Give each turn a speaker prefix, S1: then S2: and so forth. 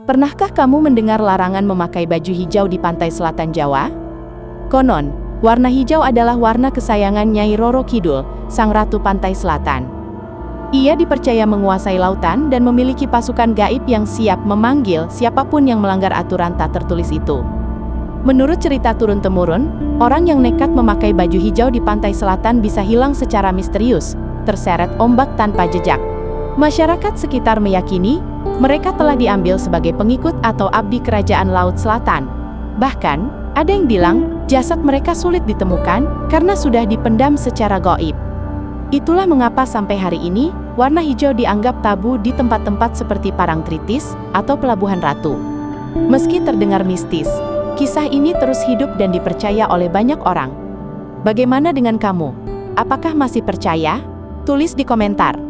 S1: Pernahkah kamu mendengar larangan memakai baju hijau di pantai selatan Jawa? Konon, warna hijau adalah warna kesayangan Nyai Roro Kidul, sang ratu pantai selatan. Ia dipercaya menguasai lautan dan memiliki pasukan gaib yang siap memanggil siapapun yang melanggar aturan tak tertulis itu. Menurut cerita turun-temurun, orang yang nekat memakai baju hijau di pantai selatan bisa hilang secara misterius, terseret ombak tanpa jejak. Masyarakat sekitar meyakini, mereka telah diambil sebagai pengikut atau abdi kerajaan Laut Selatan. Bahkan, ada yang bilang, jasad mereka sulit ditemukan karena sudah dipendam secara gaib. Itulah mengapa sampai hari ini, warna hijau dianggap tabu di tempat-tempat seperti Parangtritis atau Pelabuhan Ratu. Meski terdengar mistis, kisah ini terus hidup dan dipercaya oleh banyak orang. Bagaimana dengan kamu? Apakah masih percaya? Tulis di komentar.